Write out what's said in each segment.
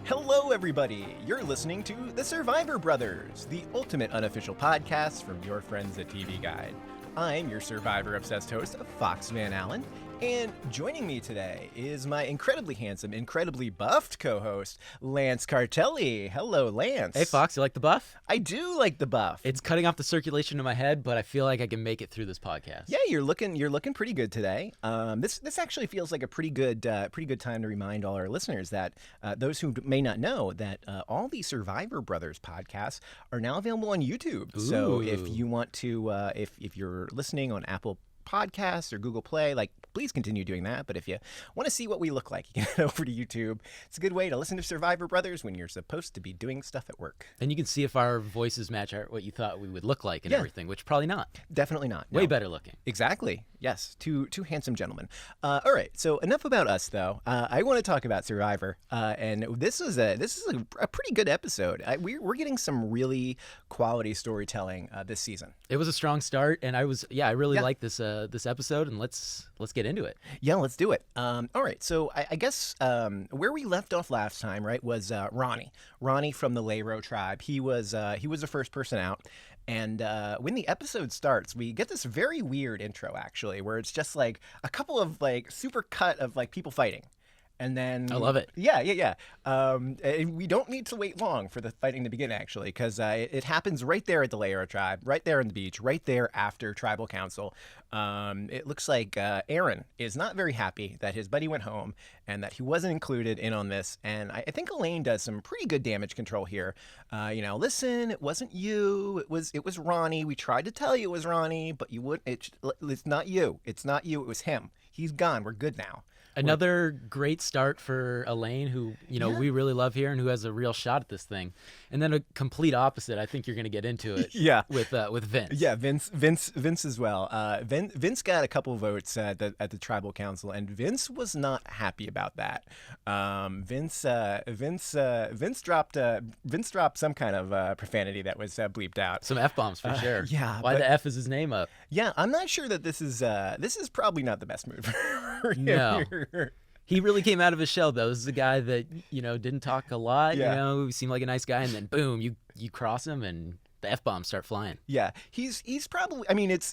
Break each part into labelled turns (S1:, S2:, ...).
S1: Hello, everybody! You're listening to The Survivor Brothers, the ultimate unofficial podcast from your friends at TV Guide. I'm your Survivor-obsessed host, Fox Van Allen, and joining me today is my incredibly handsome, incredibly buffed co-host, Lance Cartelli. Hello, Lance.
S2: Hey, Fox, you like the buff?
S1: I do like the buff.
S2: It's cutting off the circulation in my head, but I feel like I can make it through this podcast.
S1: Yeah, you're looking pretty good today. This actually feels like a pretty good time to remind all our listeners that those who may not know that all the Survivor Brothers podcasts are now available on YouTube.
S2: Ooh.
S1: So if you want to, if you're listening on Apple Podcasts or Google Play, please continue doing that. But if you want to see what we look like, you can head over to YouTube. It's a good way to listen to Survivor Brothers when you're supposed to be doing stuff at work.
S2: And you can see if our voices match what you thought we would look like and everything, which probably not.
S1: Definitely not.
S2: Way better looking.
S1: Exactly. Yes. Two handsome gentlemen. All right. So enough about us, though. I want to talk about Survivor. And this is a pretty good episode. We're getting some really quality storytelling this season.
S2: It was a strong start, and I really like this episode, and let's get into it.
S1: Yeah, let's do it. All right, so I guess where we left off last time, right, was Ronnie from the Lairo tribe. He was the first person out, and when the episode starts, we get this very weird intro, actually, where it's just like a couple of super cut of people fighting. And then
S2: I love it.
S1: Yeah. And we don't need to wait long for the fighting to begin, actually, because it happens right there at the Lairo tribe, right there on the beach, right there after tribal council. It looks like Aaron is not very happy that his buddy went home and that he wasn't included in on this. And I think Elaine does some pretty good damage control here. Listen, it wasn't you. It was Ronnie. We tried to tell you it was Ronnie, but you wouldn't. It's not you. It's not you. It was him. He's gone. We're good now.
S2: Another great start for Elaine, who we really love here and who has a real shot at this thing. And then a complete opposite. I think you're going to get into it.
S1: Yeah.
S2: With Vince.
S1: Yeah, Vince as well. Vince got a couple votes at the tribal council, and Vince was not happy about that. Vince dropped some kind of profanity that was bleeped out.
S2: Some F-bombs for sure.
S1: Yeah.
S2: Why the F is his name up?
S1: Yeah, I'm not sure that this is probably not the best move for him.
S2: No. He really came out of his shell, though. This is a guy that, didn't talk a lot, he seemed like a nice guy, and then boom, you cross him and the F-bombs start flying.
S1: Yeah, he's probably,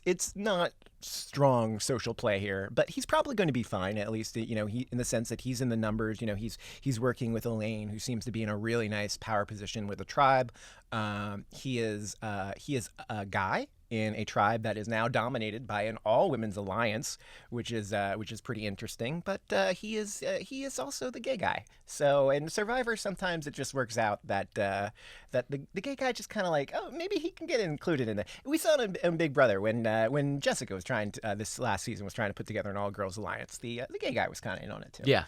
S1: it's not strong social play here, but he's probably going to be fine, at least, he in the sense that he's in the numbers, he's working with Elaine, who seems to be in a really nice power position with the tribe. He is a guy in a tribe that is now dominated by an all-women's alliance, which is pretty interesting. But he is also the gay guy. So in Survivor, sometimes it just works out that the gay guy just kind of maybe he can get included in it. We saw it in Big Brother when Jessica was trying to this last season was trying to put together an all-girls alliance. The gay guy was kind of in on it too.
S2: Yeah.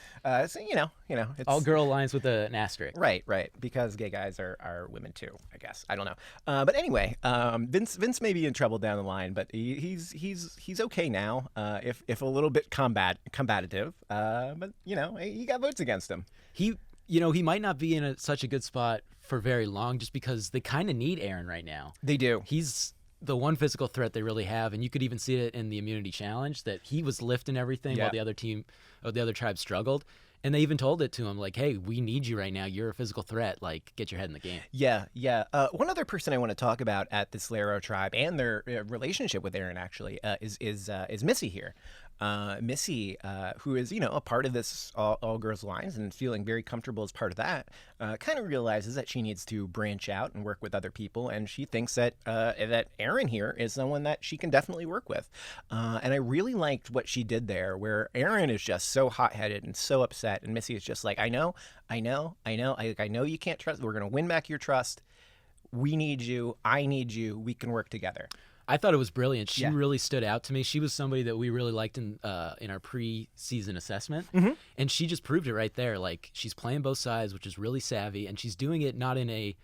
S1: So it's
S2: all-girl alliance with an asterisk.
S1: Right. Because gay guys are women too, I guess. I don't know. But anyway, Vince may be in trouble down the line, but he's okay now. If a little bit combative, but he got votes against him.
S2: He might not be in such a good spot for very long, just because they kind of need Aaron right now.
S1: They do.
S2: He's the one physical threat they really have, and you could even see it in the immunity challenge that he was lifting everything while the other tribe struggled. And they even told it to him, hey, we need you right now. You're a physical threat. Get your head in the game.
S1: Yeah. One other person I want to talk about at this Lairo tribe and their relationship with Aaron actually is Missy here. Missy, who is, a part of this all girls alliance and feeling very comfortable as part of that, kind of realizes that she needs to branch out and work with other people. And she thinks that Aaron here is someone that she can definitely work with. And I really liked what she did there, where Aaron is just so hot-headed and so upset. And Missy is just I know you can't trust. We're going to win back your trust. We need you. I need you. We can work together.
S2: I thought it was brilliant. She really stood out to me. She was somebody that we really liked in our pre-season assessment, and she just proved it right there. She's playing both sides, which is really savvy, and she's doing it not in a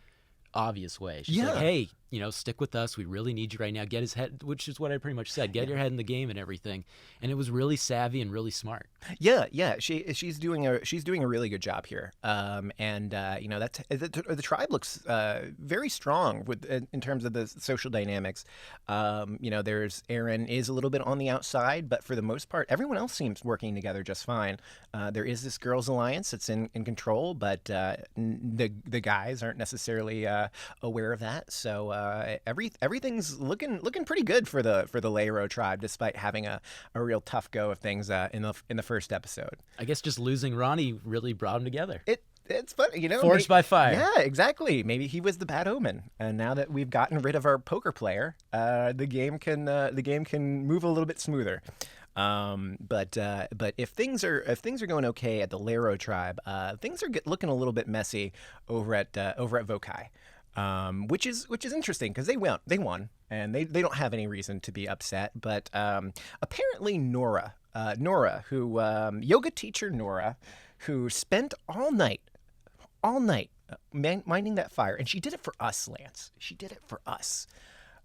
S2: obvious way. She's hey, stick with us. We really need you right now. Get his head, which is what I pretty much said. Get your head in the game and everything. And it was really savvy and really smart.
S1: Yeah. She's doing a really good job here. That's the tribe looks very strong in terms of the social dynamics. There's Aaron is a little bit on the outside, but for the most part, everyone else seems working together just fine. There is this girls' alliance that's in control, but the guys aren't necessarily aware of that. So everything's looking pretty good for the Lairo tribe, despite having a real tough go of things in the first episode.
S2: I guess just losing Ronnie really brought them together.
S1: It's funny,
S2: Forged by fire.
S1: Yeah, exactly. Maybe he was the bad omen, and now that we've gotten rid of our poker player, the game can move a little bit smoother. But if things are going okay at the Lairo tribe, things are looking a little bit messy over at Vokai, which is interesting because they won, and they don't have any reason to be upset. But apparently Noura, who yoga teacher Noura, who spent all night minding that fire, and she did it for us, Lance. She did it for us.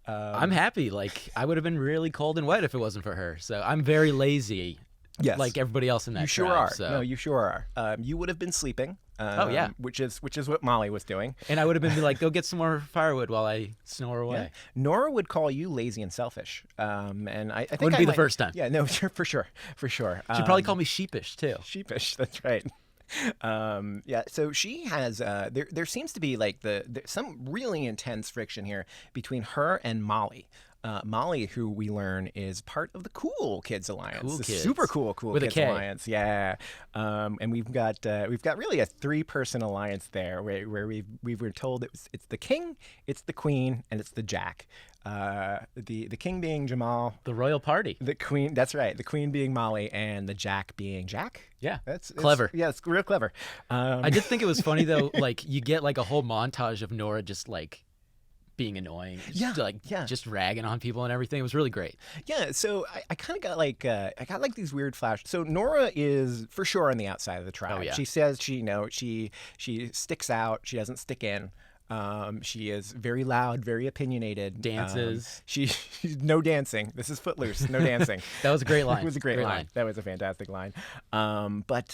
S2: I'm happy. Like, I would have been really cold and wet if it wasn't for her. So I'm very lazy.
S1: Yes.
S2: Like everybody else in that
S1: You sure
S2: tribe,
S1: are.
S2: So.
S1: No, you sure are. You would have been sleeping.
S2: Oh, yeah.
S1: Which is what Molly was doing.
S2: And I would have been like, go get some more firewood while I snore away.
S1: Yeah. Noura would call you lazy and selfish. And I think
S2: Wouldn't be the first time.
S1: Yeah, no, for sure.
S2: She'd probably call me sheepish too.
S1: Sheepish, that's right. So she has there seems to be like some really intense friction here between her and Molly. Molly, who we learn is part of the Cool Kids Alliance,
S2: Cool
S1: the
S2: Kids.
S1: super cool
S2: With
S1: Kids
S2: a K.
S1: Alliance, yeah. And we've got really a 3-person alliance there, where we were told it's the king, it's the queen, and it's the jack. The king being Jamal,
S2: The royal party.
S1: the queen, that's right, the queen being Molly, and the jack being Jack.
S2: Yeah,
S1: It's
S2: clever.
S1: Yeah, it's real clever.
S2: I did think it was funny though. Like you get like a whole montage of Noura just like being annoying, just ragging on people and everything. It was really great.
S1: Yeah, so I kind of got like these weird flashes. So Noura is for sure on the outside of the tribe.
S2: Oh, yeah.
S1: She says she sticks out. She doesn't stick in. She is very loud, very opinionated.
S2: Dances.
S1: She's no dancing. This is Footloose. No dancing.
S2: That was a great line.
S1: It was a great line. That was a fantastic line. But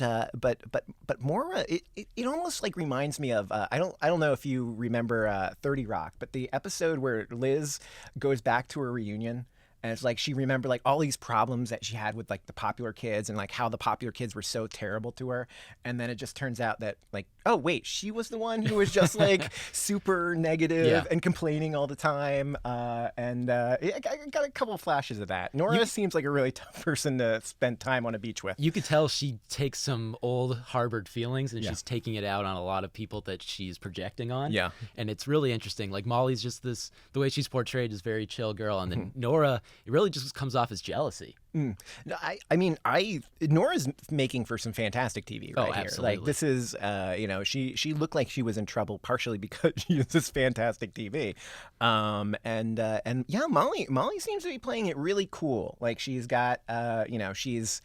S1: Moira, it almost like reminds me of I don't know if you remember 30 Rock, but the episode where Liz goes back to her reunion. And it's like she remembered like all these problems that she had with like the popular kids and like how the popular kids were so terrible to her. And then it just turns out that like, oh, wait, she was the one who was just like super negative and complaining all the time. I got a couple of flashes of that. Noura seems like a really tough person to spend time on a beach with.
S2: You could tell she takes some old harbored feelings and she's taking it out on a lot of people that she's projecting on. Yeah. And it's really interesting. Like Molly's just the way she's portrayed is very chill girl. And then Noura, it really just comes off as jealousy.
S1: No, I mean, Nora's making for some fantastic TV right here.
S2: Absolutely.
S1: Like this is, she looked like she was in trouble partially because she is this fantastic TV. Molly seems to be playing it really cool. Like she's got, she's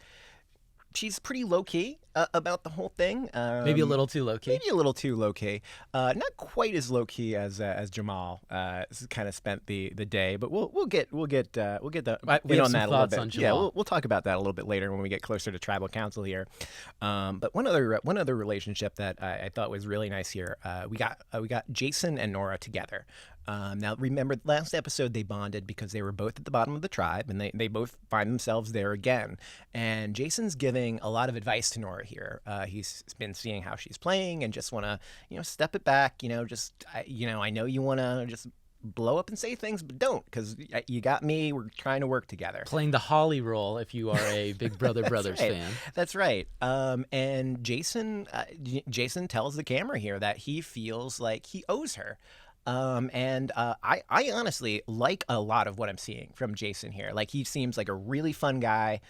S1: pretty low key about the whole thing.
S2: Maybe a little too low key.
S1: Maybe a little too low key. Not quite as low key as Jamal kind of spent the day. But we'll get the in on that a little bit. Yeah, we'll talk about that a little bit later when we get closer to Tribal Council here. But one other relationship that I thought was really nice here. We got Jason and Noura together. Now, remember, last episode they bonded because they were both at the bottom of the tribe, and they both find themselves there again. And Jason's giving a lot of advice to Noura here. He's been seeing how she's playing and just want to, step it back. I know you want to just blow up and say things, but don't, because you got me. We're trying to work together.
S2: Playing the Holly role if you are a Big Brother Brothers fan.
S1: That's right. And Jason tells the camera here that he feels like he owes her. I honestly like a lot of what I'm seeing from Jason here. Like he seems like a really fun guy.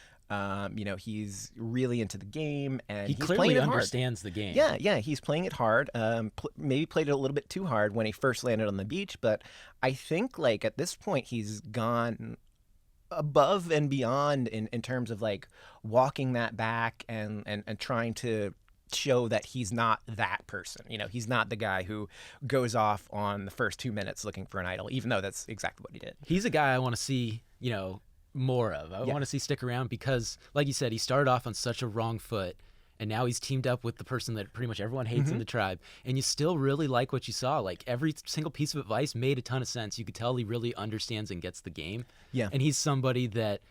S1: He's really into the game, and
S2: he
S1: he's
S2: clearly
S1: playing it
S2: understands the game.
S1: Yeah, he's playing it hard. Maybe played it a little bit too hard when he first landed on the beach, but I think like at this point he's gone above and beyond in terms of like walking that back and trying to show that he's not that person. You know, he's not the guy who goes off on the first 2 minutes looking for an idol, even though that's exactly what he did.
S2: He's a guy I want to see, you know, more of. I want to see stick around because, like you said, he started off on such a wrong foot, and now he's teamed up with the person that pretty much everyone hates in the tribe, and you still really like what you saw. Like, every single piece of advice made a ton of sense. You could tell he really understands and gets the game. Yeah. And he's somebody that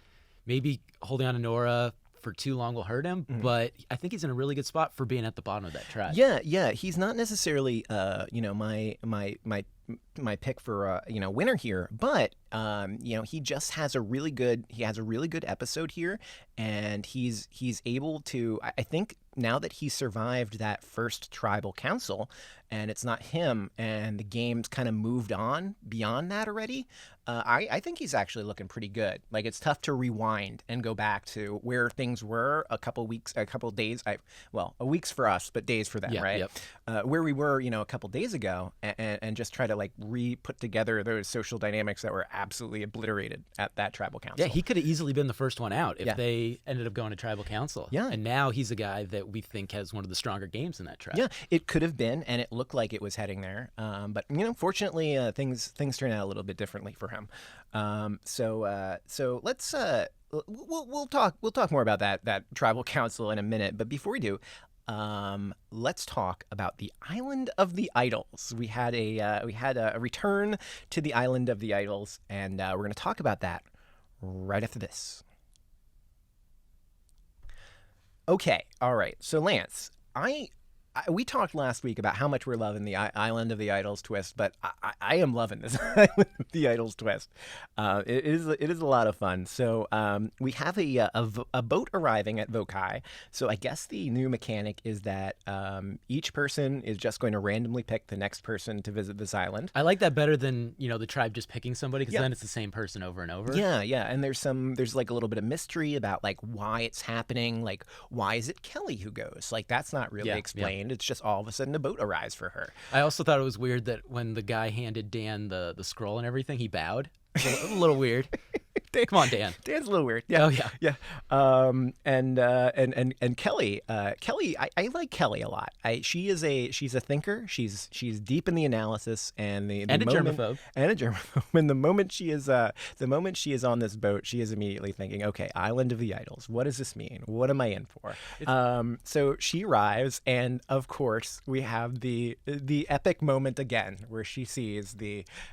S2: maybe holding on to Noura for too long will hurt him, but I think he's in a really good spot for being at the bottom of that tribe.
S1: Yeah. He's not necessarily, you know, my pick for winner here, but you know, he just has a really good episode here, and he's able to, I think, now that he's survived that first tribal council and it's not him and the game's kind of moved on beyond that already, I think he's actually looking pretty good. Like, it's tough to rewind and go back to where things were a couple days, a week's for us, but days for them, right? Yep. Where we were, you know, a couple days ago, and just try to like re-put together those social dynamics that were absolutely obliterated at that tribal council.
S2: Yeah, he could have easily been the first one out if they ended up going to tribal council. Yeah. And now he's a guy that we think has one of the stronger games in that tribe.
S1: Yeah, it could have been, and it looked like it was heading there. But, you know, fortunately, things turned out a little bit differently for him. So let's we'll talk more about that tribal council in a minute. But before we do, let's talk about the Island of the Idols. We had a return to the Island of the Idols, and we're going to talk about that right after this. Okay, all right. So Lance, we talked last week about how much we're loving the Island of the Idols twist, but I am loving this Island of the Idols twist. It is a lot of fun. So we have a boat arriving at Vokai. So I guess the new mechanic is that each person is just going to randomly pick the next person to visit this island.
S2: I like that better than, you know, the tribe just picking somebody, because then it's the same person over and over.
S1: Yeah. And there's like a little bit of mystery about like why it's happening. Like, why is it Kelly who goes? Like, that's not really explained. It's just all of a sudden a boat arrives for her.
S2: I also thought it was weird that when the guy handed Dan the scroll and everything, he bowed. A little weird. Come on, Dan.
S1: Dan's a little weird. Yeah.
S2: Oh yeah.
S1: And Kelly. I like Kelly a lot. She's a thinker. She's deep in the analysis and a germaphobe. And a germaphobe. And the moment she is on this boat, she is immediately thinking, okay, Island of the Idols. What does this mean? What am I in for? So she arrives, and of course we have the epic moment again where she sees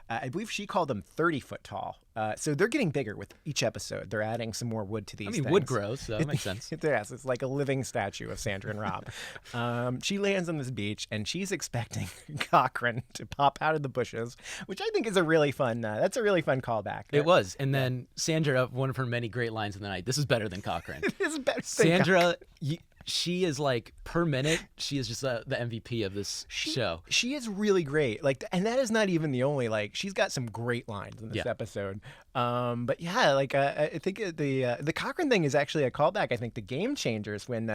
S1: I believe she called them 30-foot tall. So they're getting bigger with each episode. They're adding some more wood to these things.
S2: Wood grows, so that makes sense.
S1: Yes, it's like a living statue of Sandra and Rob. She lands on this beach, and she's expecting Cochrane to pop out of the bushes, which I think is a really fun callback.
S2: It was. And then Sandra, one of her many great lines in the night, this is better than Cochrane.
S1: It is better than
S2: Sandra, she is like, per minute, she is just the MVP of this show.
S1: She is really great. Like, and that is not even the only, like, she's got some great lines in this episode. But yeah, like, I think the Cochrane thing is actually a callback, I think, to Game Changers when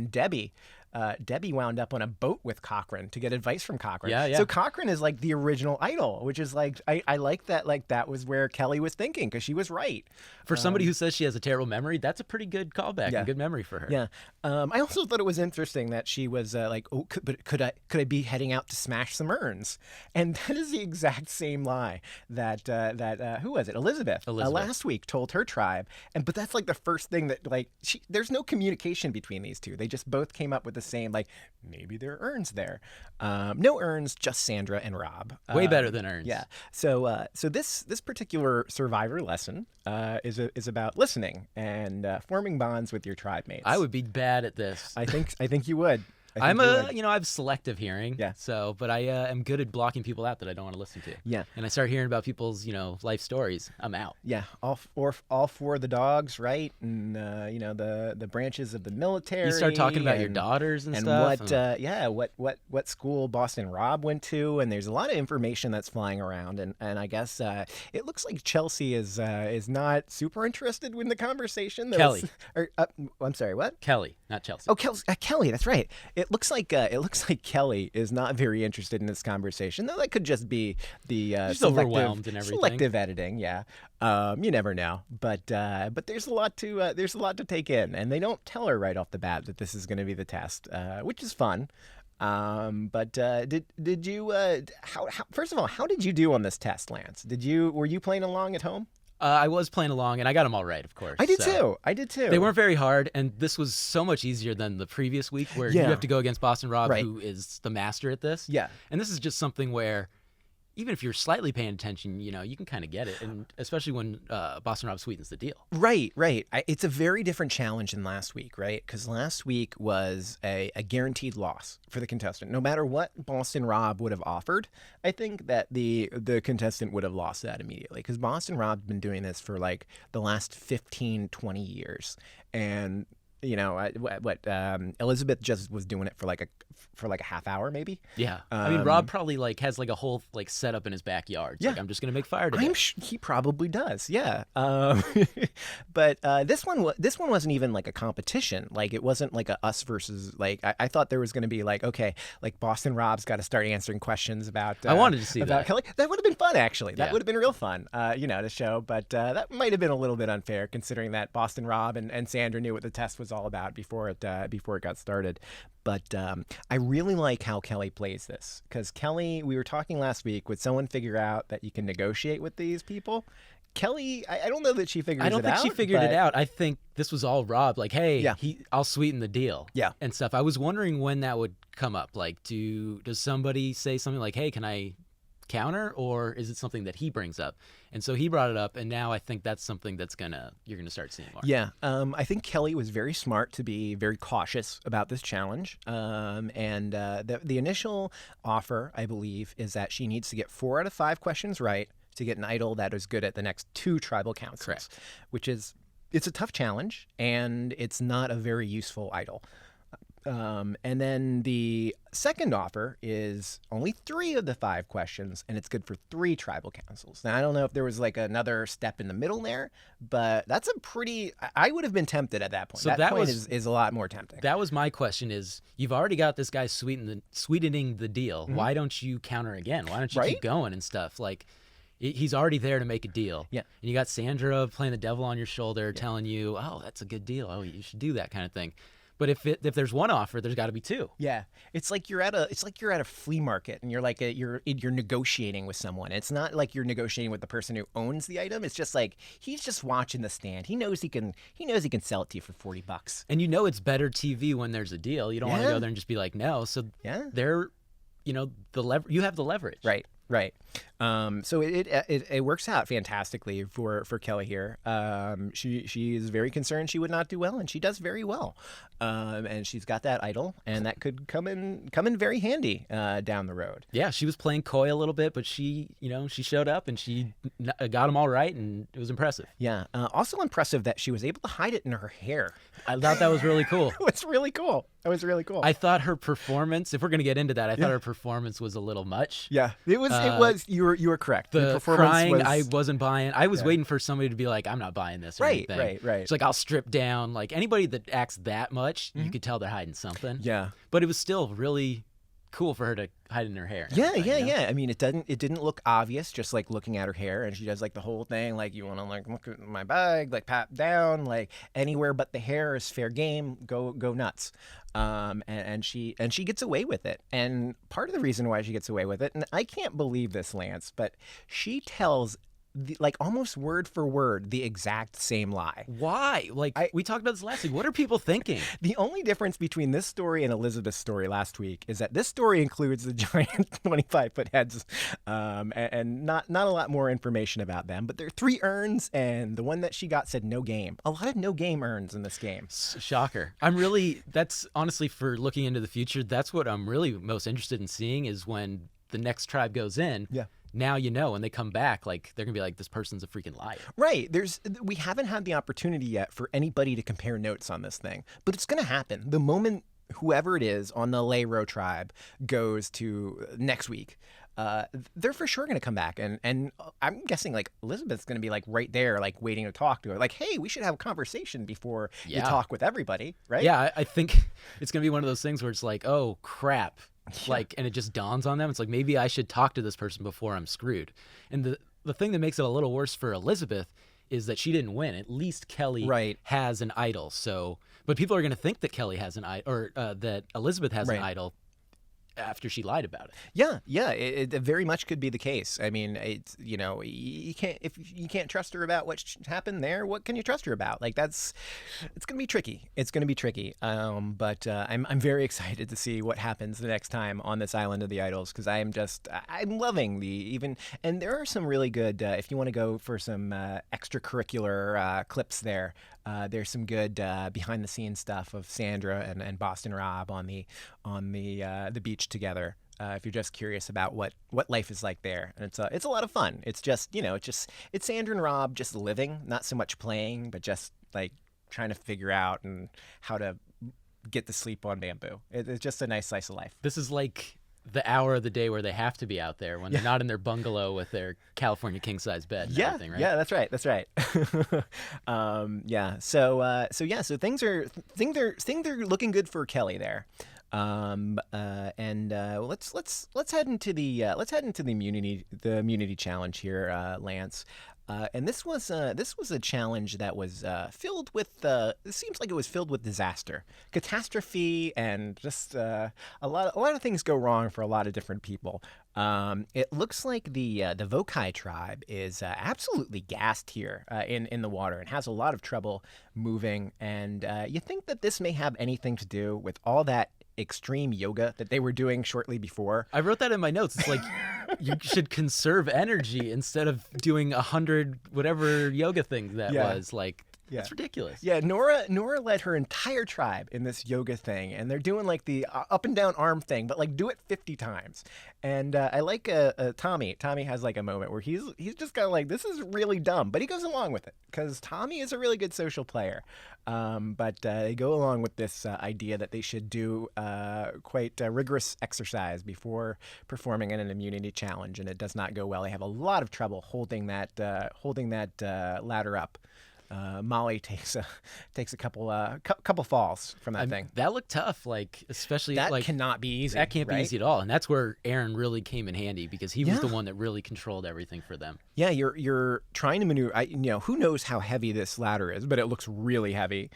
S1: Debbie wound up on a boat with Cochrane to get advice from Cochrane. Yeah. So Cochrane is like the original idol, which is like, I like that. Like, that was where Kelly was thinking, because she was right.
S2: For somebody who says she has a terrible memory, that's a pretty good callback and good memory for her.
S1: Yeah. I also thought it was interesting that she was like, oh, could I be heading out to smash some urns? And that is the exact same lie that who was it? Elizabeth. Last week told her tribe. But that's like the first thing that, like, there's no communication between these two. They just both came up with the same, like, maybe there are urns there. No urns, just Sandra and Rob.
S2: Way better than urns.
S1: Yeah. So this particular Survivor lesson is about listening and forming bonds with your tribe mates.
S2: I would be bad at this.
S1: I think you would.
S2: I have selective hearing. Yeah. So, but I am good at blocking people out that I don't want to listen to.
S1: Yeah.
S2: And I start hearing about people's, life stories. I'm out.
S1: Yeah. All four of the dogs, right? And the branches of the military.
S2: You start talking about your daughters and stuff.
S1: What school Boston Rob went to, and there's a lot of information that's flying around, and I guess it looks like Chelsea is not super interested in the conversation.
S2: Kelly.
S1: I'm sorry, what?
S2: Kelly, not Chelsea.
S1: Oh, Kelly. That's right. it looks like Kelly is not very interested in this conversation. Though that could just be the
S2: Just overwhelmed and everything.
S1: Selective editing. Yeah, you never know. But there's a lot to take in, and they don't tell her right off the bat that this is going to be the test, which is fun. But did you how first of all, how did you do on this test, Lance? Were you playing along at home?
S2: I was playing along, and I got them all right, of course.
S1: I did too.
S2: They weren't very hard, and this was so much easier than the previous week where you have to go against Boston Rob, who is the master at this.
S1: Yeah.
S2: And this is just something where even if you're slightly paying attention, you can kind of get it, and especially when Boston Rob sweetens the deal.
S1: Right. It's a very different challenge than last week, right? Because last week was a guaranteed loss for the contestant. No matter what Boston Rob would have offered, I think that the contestant would have lost that immediately, because Boston Rob's been doing this for like the last 15, 20 years. And Elizabeth just was doing it for like a half hour, maybe.
S2: Yeah, I mean, Rob probably has like a whole setup in his backyard. It's like, I'm just gonna make fire today.
S1: He probably does. Yeah. But this one wasn't even like a competition. Like, it wasn't like a us versus like. I thought there was gonna be like, okay, like Boston Rob's got to start answering questions about.
S2: I wanted to see
S1: about
S2: that.
S1: Kelly. That would have been fun, actually. That would have been real fun. To show. But that might have been a little bit unfair, considering that Boston Rob and Sandra knew what the test was all about before it got started. But I really like how Kelly plays this, because Kelly, we were talking last week, would someone figure out that you can negotiate with these people? Kelly, I don't know that she figured it out.
S2: I don't think she figured it out. I think this was all Rob, like, hey, I'll sweeten the deal.
S1: Yeah.
S2: And stuff. I was wondering when that would come up. Like, does somebody say something like, hey, can I counter, or is it something that he brings up? And so he brought it up, and now I think that's something that's you're gonna start seeing more.
S1: Yeah, I think Kelly was very smart to be very cautious about this challenge. And the initial offer, I believe, is that she needs to get 4 out of 5 questions right to get an idol that is good at the next 2 tribal councils.
S2: Correct.
S1: It's a tough challenge, and it's not a very useful idol. And then the second offer is only 3 of the 5 questions, and it's good for 3 tribal councils. Now, I don't know if there was like another step in the middle there, but that's I would have been tempted at that point.
S2: So
S1: that point is a lot more tempting.
S2: That was my question, is you've already got this guy sweetening the deal. Mm-hmm. Why don't you counter again? Why don't you keep going and stuff? Like, he's already there to make a deal. Yeah. And you got Sandra playing the devil on your shoulder, telling you, oh, that's a good deal. Oh, you should do that kind of thing. But if there's one offer, there's got to be 2.
S1: Yeah, it's like you're at a flea market, and you're like you're negotiating with someone. It's not like you're negotiating with the person who owns the item. It's just like he's just watching the stand. He knows he can sell it to you for $40.
S2: And it's better TV when there's a deal. You don't want to go there and just be like, no. So they're, you have the leverage.
S1: Right. So it works out fantastically for Kelly here. She is very concerned she would not do well, and she does very well. And she's got that idol, and that could come in very handy down the road.
S2: Yeah, she was playing coy a little bit, but she showed up and she got them all right, and it was impressive.
S1: Yeah. Also impressive that she was able to hide it in her hair.
S2: I thought that was really cool.
S1: It was really cool.
S2: I thought her performance, if we're going to get into that, I thought her performance was a little much.
S1: Yeah. It was. You were correct.
S2: The
S1: performance
S2: crying, I wasn't buying. I was waiting for somebody to be like, I'm not buying this or anything. Right.
S1: It's
S2: like, I'll strip down. Like, anybody that acts that much, you could tell they're hiding something.
S1: Yeah.
S2: But it was still really cool for her to hide in her hair.
S1: Yeah. I mean, it didn't look obvious, just like looking at her hair, and she does like the whole thing, like, you want to like look at my bag, like pat down, like anywhere but the hair is fair game. Go nuts. And she gets away with it. And part of the reason why she gets away with it, and I can't believe this, Lance, but she tells like almost word for word the exact same lie.
S2: Why? We talked about this last week. What are people thinking?
S1: The only difference between this story and Elizabeth's story last week is that this story includes the giant 25-foot heads, and not a lot more information about them. But there are 3 urns, and the one that she got said no game. A lot of no game urns in this game.
S2: Shocker. That's honestly, for looking into the future, that's what I'm really most interested in seeing, is when the next tribe goes in.
S1: Yeah.
S2: Now when they come back, like, they're gonna be like, this person's a freaking liar.
S1: Right. We haven't had the opportunity yet for anybody to compare notes on this thing, but it's gonna happen the moment whoever it is on the Lairo tribe goes to next week. they're for sure going to come back. And I'm guessing like Elizabeth's going to be like right there, like waiting to talk to her. Like, hey, we should have a conversation before you talk with everybody, right?
S2: Yeah, I think it's going to be one of those things where it's like, oh, crap. Like, and it just dawns on them. It's like, maybe I should talk to this person before I'm screwed. And the thing that makes it a little worse for Elizabeth is that she didn't win. At least Kelly has an idol. So, but people are going to think that Kelly has an idol, or that Elizabeth has an idol after she lied about it.
S1: Yeah, it very much could be the case. I mean, it's, you know, you can't trust her about what happened there. What can you trust her about? Like it's gonna be tricky. It's gonna be tricky. But I'm very excited to see what happens the next time on this Island of the Idols, because I'm loving and there are some really good. If you want to go for some extracurricular clips there. There's some good behind the scenes stuff of Sandra and Boston Rob on the beach together. If you're just curious about what life is like there, and it's a lot of fun. It's just it's Sandra and Rob just living, not so much playing, but just like trying to figure out and how to get to sleep on bamboo. It's just a nice slice of life.
S2: This is like the hour of the day where they have to be out there when they're not in their bungalow with their California king-size bed and everything, right?
S1: Yeah, that's right. So things are looking good for Kelly there. Let's head into the immunity challenge here, Lance. And this was a challenge that was filled with it seems like it was filled with disaster, catastrophe, and just a lot of things go wrong for a lot of different people. It looks like the Vokai tribe is absolutely gassed here in the water and has a lot of trouble moving. And you think that this may have anything to do with all that extreme yoga that they were doing shortly before?
S2: I wrote that in my notes. It's like you should conserve energy instead of doing 100 whatever yoga thing that was. Like, it's ridiculous.
S1: Yeah, Noura led her entire tribe in this yoga thing, and they're doing like the up and down arm thing, but like do it 50 times. And I like Tommy. Tommy has like a moment where he's just kind of like, this is really dumb, but he goes along with it because Tommy is a really good social player. But they go along with this idea that they should do quite rigorous exercise before performing in an immunity challenge, and it does not go well. They have a lot of trouble holding that ladder up. Molly takes a couple falls from that thing.
S2: That looked tough, like especially
S1: that
S2: like
S1: cannot be easy.
S2: That can't be easy at all, and that's where Aaron really came in handy because he was the one that really controlled everything for them.
S1: Yeah, you're trying to maneuver. Who knows how heavy this ladder is, but it looks really heavy.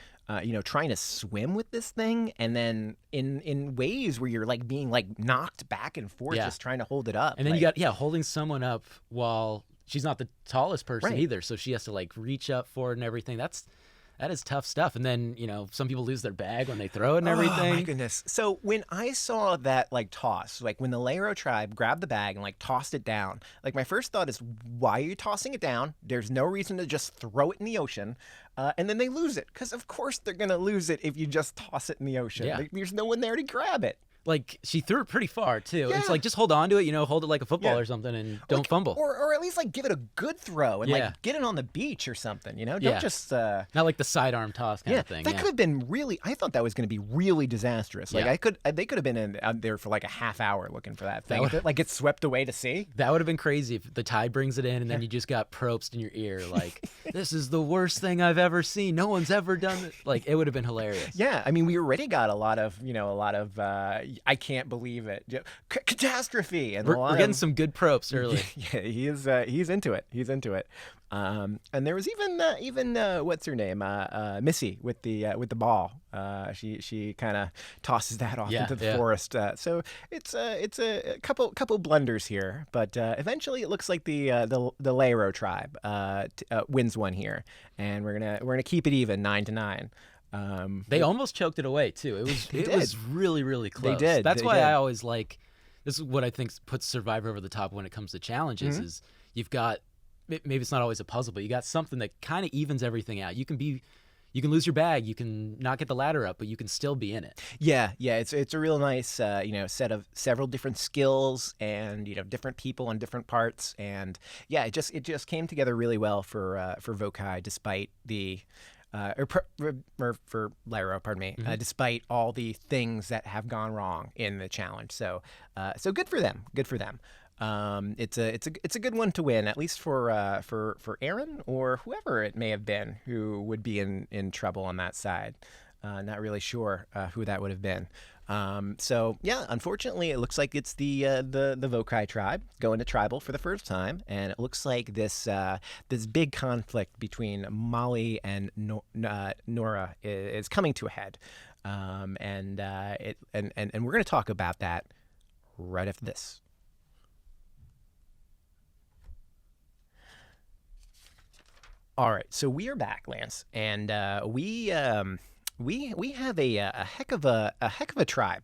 S1: Trying to swim with this thing, and then in ways where you're like being like knocked back and forth, just trying to hold it up.
S2: And then you got holding someone up while she's not the tallest person either, so she has to like reach up for it and everything. That is tough stuff. And then, some people lose their bag when they throw it and everything.
S1: Oh my goodness. So when I saw that like toss, like when the Lairo tribe grabbed the bag and like tossed it down, like my first thought is, why are you tossing it down? There's no reason to just throw it in the ocean. And then they lose it, because of course they're going to lose it if you just toss it in the ocean.
S2: Yeah.
S1: Like, there's no one there to grab it.
S2: Like, she threw it pretty far, too. Yeah. It's like, just hold on to it, hold it like a football or something, and don't fumble.
S1: Or at least, like, give it a good throw and, like, get it on the beach or something, Don't just...
S2: Not like the sidearm toss kind of thing.
S1: That could have been really... I thought that was going to be really disastrous. Like, they could have been out there for, like, a half hour looking for that thing. Like, get swept away to sea.
S2: That would have been crazy if the tide brings it in and then you just got propst in your ear, like, this is the worst thing I've ever seen. No one's ever done it. Like, it would have been hilarious.
S1: Yeah, I mean, we already got a lot of I can't believe it. Catastrophe. And
S2: we're getting some good propes early.
S1: Yeah, he's into it. He's into it. And there was even what's her name, Missy with the ball. She kind of tosses that off into the forest. So it's a couple blunders here, but eventually it looks like the Lairo tribe wins one here, and we're gonna keep it even 9-9.
S2: They almost choked it away too. It was really, really close.
S1: They did.
S2: That's why I always like. This is what I think puts Survivor over the top when it comes to challenges. Mm-hmm. Is you've got, maybe it's not always a puzzle, but you got something that kind of evens everything out. You can lose your bag, you can not get the ladder up, but you can still be in it. Yeah. It's a real nice set of several different skills and different people on different parts, and it just came together really well for Vokai, despite the. For Lairo, pardon me, despite all the things that have gone wrong in the challenge. So good for them. Good for them.
S1: It's a good one to win, at least for Aaron or whoever it may have been who would be in trouble on that side. Not really sure who that would have been. So yeah, unfortunately, it looks like it's the Vokai tribe going to tribal for the first time, and it looks like this big conflict between Molly and Noura is coming to a head, and we're going to talk about that right after this. All right, so we are back, Lance, and we have a heck of a tribe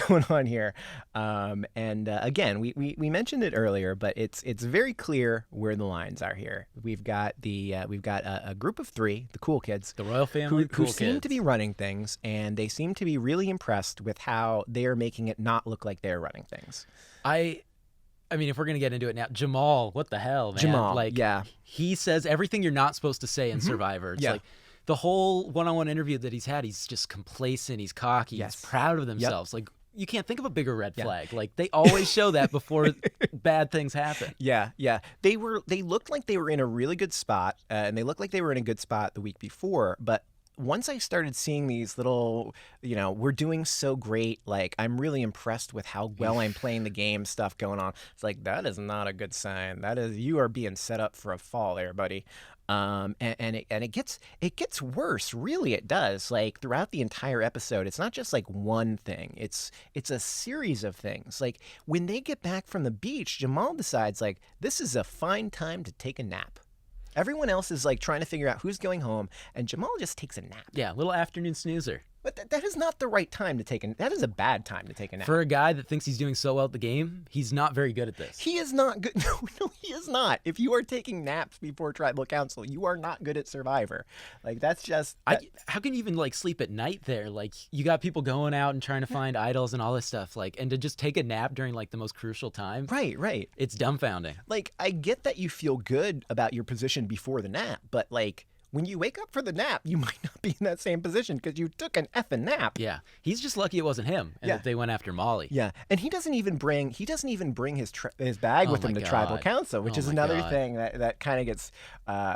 S1: going on here, and again, we mentioned it earlier, but it's very clear where the lines are here. We've got a group of three, the cool kids,
S2: the royal family,
S1: who seem to be running things, and they seem to be really impressed with how they are making it not look like they're running things.
S2: I mean, if we're going to get into it now, Jamal, what the hell, man?
S1: Jamal,
S2: like,
S1: yeah.
S2: He says everything you're not supposed to say in Survivor. It's like the whole one-on-one interview that he's had, he's just complacent, he's cocky, he's proud of themselves. Like, you can't think of a bigger red flag. Like, they always show that before bad things happen.
S1: Yeah. They looked like they were in a really good spot, and they looked like they were in a good spot the week before, but once I started seeing these little, we're doing so great, like, I'm really impressed with how well I'm playing the game stuff going on. It's like, that is not a good sign. That is, you are being set up for a fall there, buddy. And it gets worse. Really, it does. Like, throughout the entire episode, it's not just like one thing. It's a series of things. Like, when they get back from the beach, Jamal decides, like, this is a fine time to take a nap. Everyone else is like trying to figure out who's going home, and Jamal just takes a nap.
S2: Yeah, little afternoon snoozer.
S1: But that is not the right time to take a nap. That is a bad time to take a nap.
S2: For a guy that thinks he's doing so well at the game, he's not very good at this.
S1: He is not good. No, he is not. If you are taking naps before Tribal Council, you are not good at Survivor. Like, that's just...
S2: how can you even, like, sleep at night there? Like, you got people going out and trying to find idols and all this stuff. Like, and to just take a nap during, like, the most crucial time.
S1: Right.
S2: It's dumbfounding.
S1: Like, I get that you feel good about your position before the nap, but, like... when you wake up for the nap, you might not be in that same position because you took an effing nap.
S2: Yeah, he's just lucky it wasn't him, and that they went after Molly.
S1: Yeah, and he doesn't even bring his bag with him to Tribal Council, which is another thing that kind of gets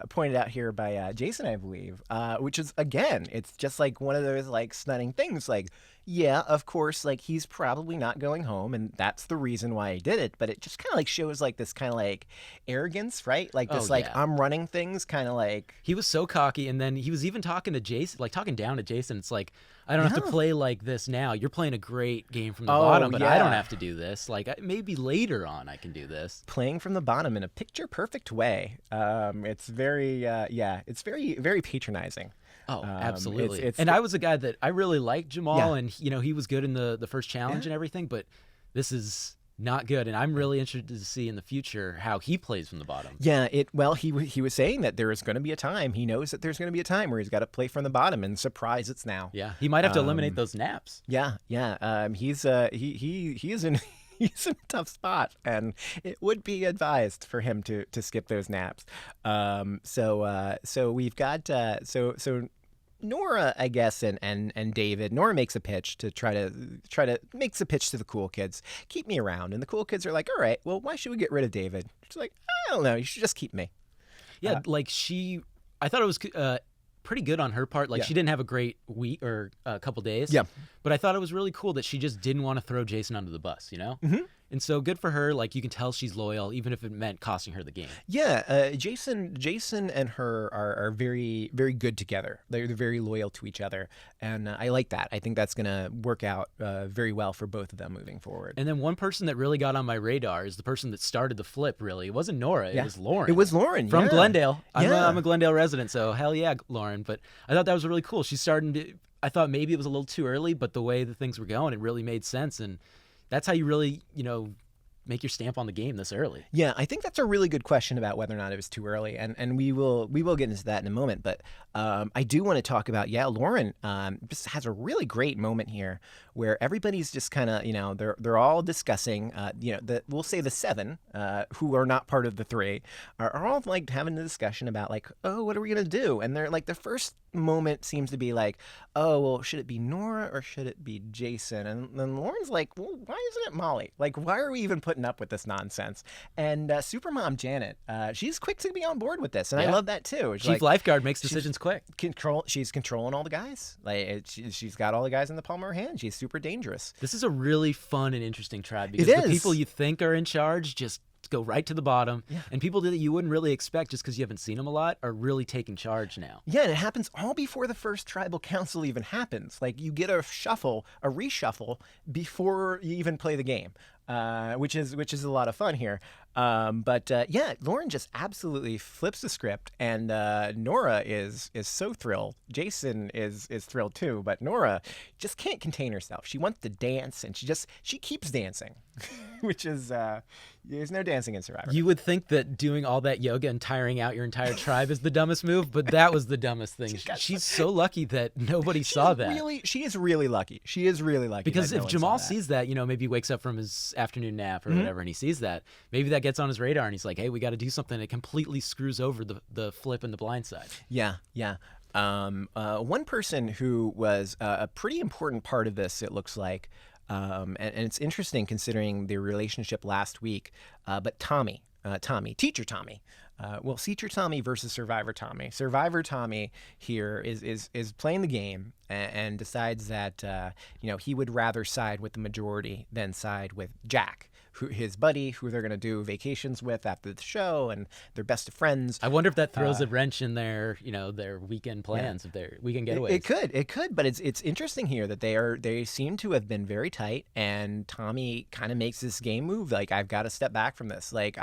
S1: pointed out here by Jason, I believe. Which is, again, it's just like one of those like stunning things, like. Yeah, of course, like, he's probably not going home, and that's the reason why he did it, but it just kind of, like, shows, like, this kind of, like, arrogance, right? Like, this, I'm running things, kind of, like...
S2: He was so cocky, and then he was even talking to Jason, like, talking down to Jason. It's like, I don't have to play like this now. You're playing a great game from the bottom, but I don't have to do this. Like, maybe later on I can do this.
S1: Playing from the bottom in a picture-perfect way. It's very, it's very, very patronizing.
S2: Oh, absolutely. And I was a guy that I really liked Jamal, and he was good in the first challenge and everything, but this is not good, and I'm really interested to see in the future how he plays from the bottom.
S1: Yeah, he was saying that there is going to be a time. He knows that there's going to be a time where he's got to play from the bottom, and surprise, it's now.
S2: Yeah, he might have to eliminate those naps.
S1: Yeah. He's in. He's in a tough spot, and it would be advised for him to skip those naps. So we've got so Noura, I guess, and David. Noura makes a pitch to try to makes a pitch to the cool kids. Keep me around, and the cool kids are like, all right, well, why should we get rid of David? She's like, I don't know. You should just keep me.
S2: Yeah, I thought it was pretty good on her part. Like, she didn't have a great week or a couple days. Yeah. But I thought it was really cool that she just didn't want to throw Jason under the bus, Mm-hmm. And so good for her. Like, you can tell she's loyal, even if it meant costing her the game. Yeah,
S1: Jason and her are very, very good together. They're very loyal to each other, and I like that. I think that's going to work out very well for both of them moving forward.
S2: And then one person that really got on my radar is the person that started the flip, really. It wasn't Noura. It was Lauren.
S1: It was Lauren,
S2: from Glendale. I'm a Glendale resident, so hell yeah, Lauren. But I thought that was really cool. She's starting to... I thought maybe it was a little too early, but the way the things were going, it really made sense. And that's how you really, make your stamp on the game this early.
S1: Yeah, I think that's a really good question about whether or not it was too early, and we will get into that in a moment. But I do want to talk about Lauren just has a really great moment here where everybody's just kind of they're all discussing we'll say the seven who are not part of the three are all like having a discussion about like, oh, what are we gonna do? And they're like, the first moment seems to be like, oh, well, should it be Noura or should it be Jason? And then Lauren's like, well, why isn't it Molly? Like, why are we even putting putting up with this nonsense. And Supermom Janet, she's quick to be on board with this, and I love that too.
S2: Chief lifeguard makes decisions quick.
S1: She's controlling all the guys. Like she's got all the guys in the palm of her hand. She's super dangerous.
S2: This is a really fun and interesting tribe because the people you think are in charge just go right to the bottom, and people that you wouldn't really expect just because you haven't seen them a lot are really taking charge now. Yeah,
S1: and it happens all before the first tribal council even happens. Like you get a reshuffle before you even play the game, which is a lot of fun here. But Lauren just absolutely flips the script, and Noura is so thrilled. Jason is thrilled too, but Noura just can't contain herself. She wants to dance, and she keeps dancing, which is there's no dancing in Survivor.
S2: You would think that doing all that yoga and tiring out your entire tribe is the dumbest move, but that was the dumbest thing. She's so lucky that nobody saw that.
S1: She is really lucky. She is really lucky.
S2: Because if Jamal sees that, maybe he wakes up from his afternoon nap or whatever, and he sees that, maybe that gets on his radar, and he's like, hey, we got to do something that completely screws over the flip and the blind side.
S1: Yeah. One person who was a pretty important part of this, it looks like, and it's interesting considering their relationship last week, but Teacher Tommy. Teacher Tommy versus Survivor Tommy. Survivor Tommy here is playing the game and decides that he would rather side with the majority than side with Jack, his buddy, who they're going to do vacations with after the show, and they're best of friends.
S2: I wonder if that throws a wrench in their weekend plans, if their weekend getaways.
S1: It could, but it's interesting here that they seem to have been very tight, and Tommy kind of makes this game move, like, I've got to step back from this. Like,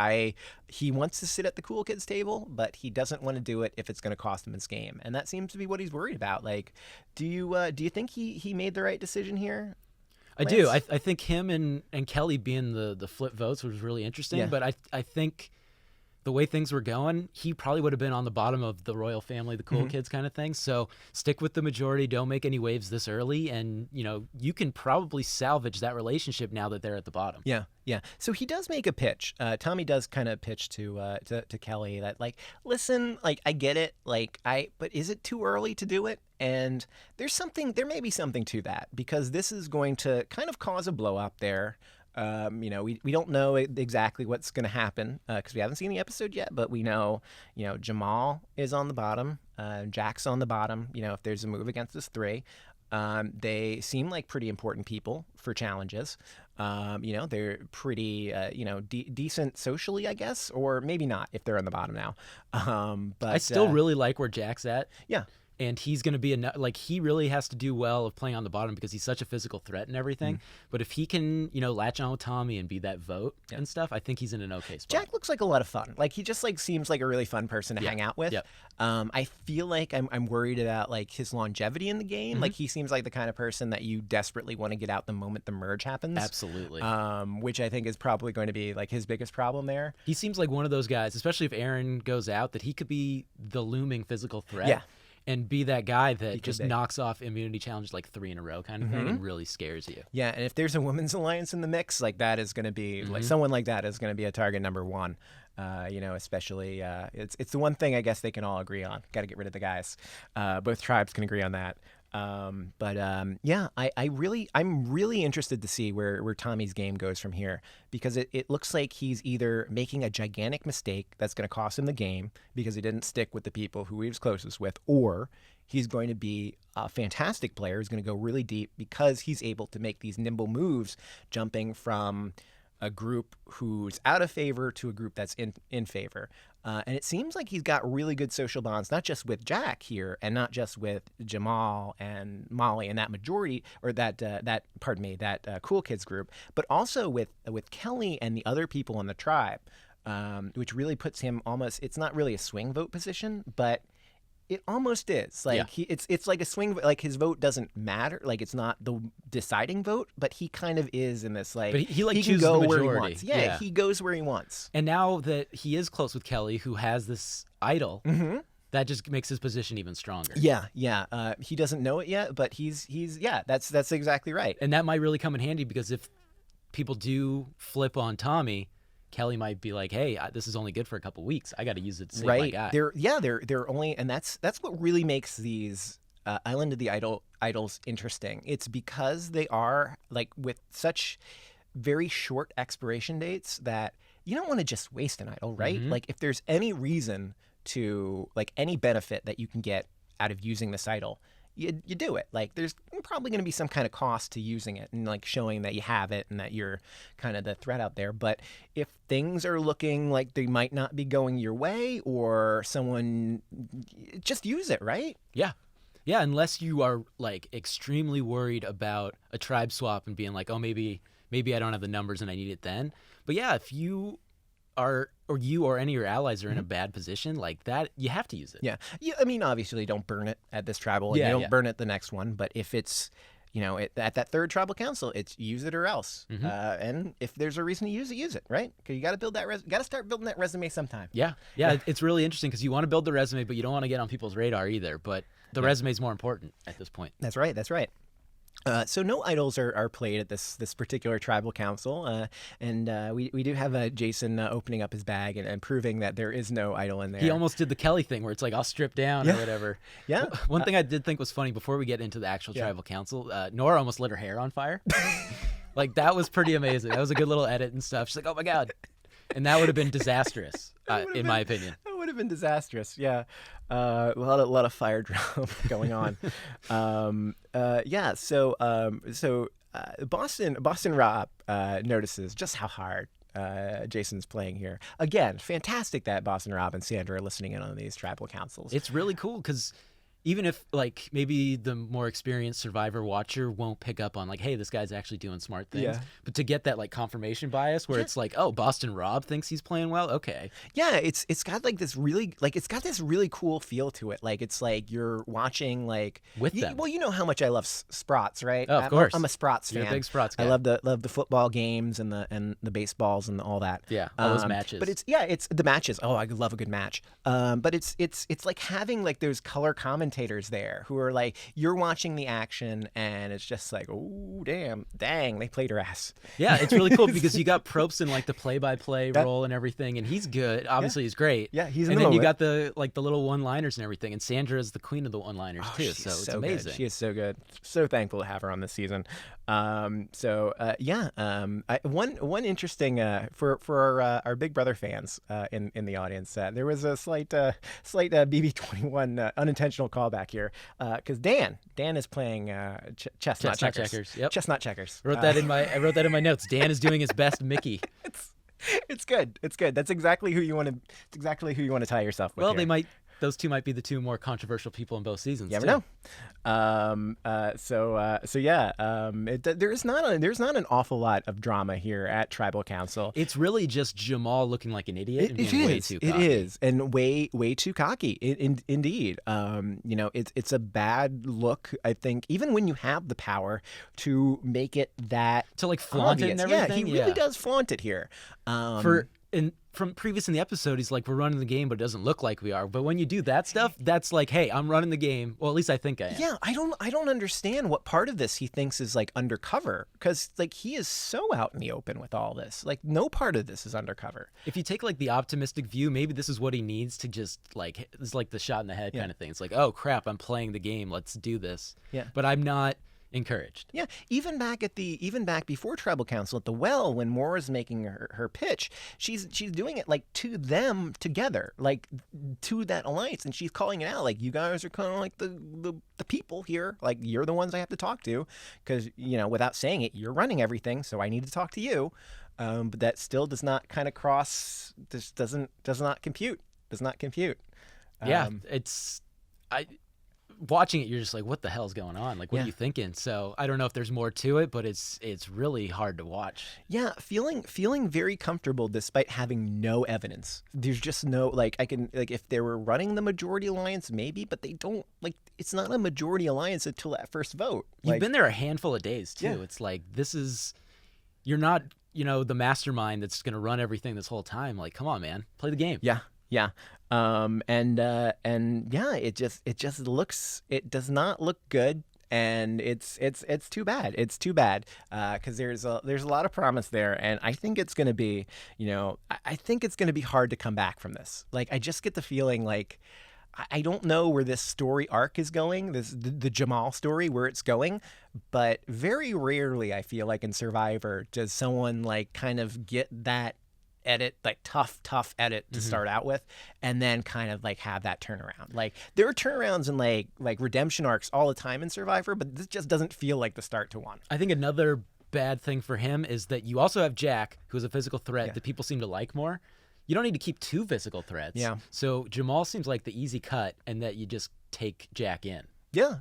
S1: he wants to sit at the cool kids table, but he doesn't want to do it if it's going to cost him his game, and that seems to be what he's worried about. Like, do you think he made the right decision here?
S2: I do. I think him and Kelly being the flip votes was really interesting, but I think the way things were going, he probably would have been on the bottom of the royal family, the cool kids kind of thing. So stick with the majority, don't make any waves this early, and you can probably salvage that relationship now that they're at the bottom.
S1: Yeah. So he does make a pitch. Tommy does kind of pitch to Kelly that, like, listen, like, I get it, like, but is it too early to do it? And there may be something to that, because this is going to kind of cause a blow up there. We don't know exactly what's going to happen because we haven't seen the episode yet, but we know, Jamal is on the bottom, Jack's on the bottom. If there's a move against this three, they seem like pretty important people for challenges. They're pretty, decent socially, I guess, or maybe not if they're on the bottom now. But
S2: I still really like where Jack's at.
S1: Yeah.
S2: And he's going to be he really has to do well of playing on the bottom because he's such a physical threat and everything. But if he can, latch on with Tommy and be that vote and stuff, I think he's in an okay spot.
S1: Jack looks like a lot of fun. Like, he just seems like a really fun person to hang out with.
S2: Yep.
S1: I feel like I'm worried about his longevity in the game. Like, he seems like the kind of person that you desperately want to get out the moment the merge happens.
S2: Absolutely.
S1: Which I think is probably going to be his biggest problem there.
S2: He seems like one of those guys, especially if Aaron goes out, that he could be the looming physical threat. Yeah. And be that guy that just knocks off immunity challenge 3 in a row kind of thing and really scares you.
S1: Yeah, and if there's a women's alliance in the mix, that is going to be someone like that is going to be a target number one. Especially it's the one thing I guess they can all agree on. Got to get rid of the guys. Both tribes can agree on that. I'm really interested to see where Tommy's game goes from here, because it looks like he's either making a gigantic mistake that's going to cost him the game because he didn't stick with the people who he was closest with, or he's going to be a fantastic player who's going to go really deep because he's able to make these nimble moves, jumping from a group who's out of favor to a group that's in favor. And it seems like he's got really good social bonds, not just with Jack here and not just with Jamal and Molly and that majority, or that cool kids group, but also with Kelly and the other people in the tribe, which really puts him almost, it's not really a swing vote position, but it almost is. It's like a swing, his vote doesn't matter. It's not the deciding vote, but he kind of is in this,
S2: but he
S1: can go
S2: the
S1: where he wants. Yeah, he goes where he wants.
S2: And now that he is close with Kelly, who has this idol, that just makes his position even stronger.
S1: Yeah. He doesn't know it yet, but he's that's exactly right.
S2: And that might really come in handy, because if people do flip on Tommy, Kelly might be like, hey, this is only good for a couple weeks. I got to use it to save my guy.
S1: They're only, and that's what really makes these Island of the Idols interesting. It's because they are with such very short expiration dates that you don't want to just waste an idol, right? Like if there's any reason to, like any benefit that you can get out of using this idol, you do it. Like there's probably going to be some kind of cost to using it and like showing that you have it and that you're kind of the threat out there. But if things are looking like they might not be going your way, or someone, just use it, right?
S2: Yeah. Yeah, unless you are like extremely worried about a tribe swap and being like, oh, maybe I don't have the numbers and I need it then. But yeah, if you are, or you or any of your allies are in a bad position like that, you have to use it.
S1: Yeah. I mean, obviously, don't burn it at this tribal, and you don't burn it the next one. But if it's, at that third tribal council, it's use it or else. And if there's a reason to use it, right? Because you got to build that. Got to start building that resume sometime.
S2: Yeah. It's really interesting because you want to build the resume, but you don't want to get on people's radar either. But the resume is more important at this point.
S1: That's right. So no idols are played at this particular tribal council, and we do have Jason opening up his bag and proving that there is no idol in there.
S2: He almost did the Kelly thing where it's like, I'll strip down or whatever.
S1: Yeah.
S2: One thing I did think was funny before we get into the actual tribal council, Noura almost lit her hair on fire. Like that was pretty amazing. That was a good little edit and stuff. She's like, oh my God. And that would have been disastrous, my opinion.
S1: That would have been disastrous. Yeah. A lot of fire drama going on. So Boston Rob notices just how hard Jason's playing here. Again, fantastic that Boston Rob and Sandra are listening in on these tribal councils.
S2: It's really cool because even if like maybe the more experienced survivor watcher won't pick up on like, hey, this guy's actually doing smart things, but to get that like confirmation bias where it's like, oh, Boston Rob thinks he's playing well, okay.
S1: Yeah, it's got like this really cool feel to it. Like it's like you're watching like
S2: with them.
S1: Well, you know how much I love Sprots, right?
S2: Oh, of course.
S1: I'm a Sprots fan.
S2: You're a big Sprots guy.
S1: I love the football games and the baseballs and all that.
S2: Yeah, all those matches.
S1: But it's the matches. Oh, I love a good match. But it's like having like those color commentators there who are like, you're watching the action and it's just like, oh dang, they played her ass.
S2: Yeah, it's really cool because you got Probst in like the play-by-play role and everything, and he's good. Obviously, he's great.
S1: Yeah, he's in
S2: and
S1: the
S2: then
S1: moment.
S2: you got the little one-liners and everything, and Sandra is the queen of the one-liners too.
S1: She's
S2: so it's
S1: so
S2: amazing.
S1: Good. She is so good. So thankful to have her on this season. One interesting for our Big Brother fans in the audience, there was a slight BB21 unintentional callback here because Dan is playing chestnut checkers.
S2: Yep.
S1: Chestnut checkers.
S2: I wrote that in my notes. Dan is doing his best Mickey.
S1: It's good. That's exactly who you want to tie yourself with.
S2: Well,
S1: here.
S2: Those two might be the two more controversial people in both seasons.
S1: You never know. There's not an awful lot of drama here at Tribal Council.
S2: It's really just Jamal looking like an idiot and being way too cocky.
S1: It is, and way too cocky. Indeed. It's a bad look. I think even when you have the power to make it that
S2: to like flaunt
S1: obvious.
S2: it and everything.
S1: Yeah, he really does flaunt it here.
S2: From previous in the episode, he's like, we're running the game, but it doesn't look like we are. But when you do that stuff, that's like, hey, I'm running the game. Well, at least I think I am.
S1: Yeah, I don't understand what part of this he thinks is like undercover, because like he is so out in the open with all this. Like no part of this is undercover.
S2: If you take like the optimistic view, maybe this is what he needs to just like, it's like the shot in the head kind of thing. It's like, oh crap, I'm playing the game. Let's do this.
S1: Yeah.
S2: But I'm not encouraged.
S1: Yeah, even back before Tribal Council at the well, when Moira's making her pitch, she's doing it like to them together, like to that alliance, and she's calling it out like, you guys are kind of like the people here, like you're the ones I have to talk to, because without saying it, you're running everything, so I need to talk to you. But that still does not kind of cross. This does not compute.
S2: Yeah, watching it, you're just like, what the hell's going on? Like, what are you thinking? So I don't know if there's more to it, but it's really hard to watch.
S1: Yeah, feeling very comfortable despite having no evidence. There's just no, like, I can, like, if they were running the majority alliance, maybe, but they don't, like, it's not a majority alliance until that first vote.
S2: You've been there a handful of days too. Yeah. It's like, you're not, the mastermind that's going to run everything this whole time. Like, come on, man, play the game.
S1: Yeah. It does not look good, and it's too bad. It's too bad because there's a lot of promise there, and I think it's going to be, I think it's going to be hard to come back from this. Like, I just get the feeling like, I don't know where this story arc is going, the Jamal story, where it's going, but very rarely I feel like in Survivor does someone like kind of get that edit, like tough edit to start out with, and then kind of like have that turnaround. Like there are turnarounds and like redemption arcs all the time in Survivor, but this just doesn't feel like the start to one.
S2: I think another bad thing for him is that you also have Jack, who's a physical threat that people seem to like more. You don't need to keep two physical threats.
S1: Yeah.
S2: So Jamal seems like the easy cut, and that you just take Jack in.
S1: Yeah.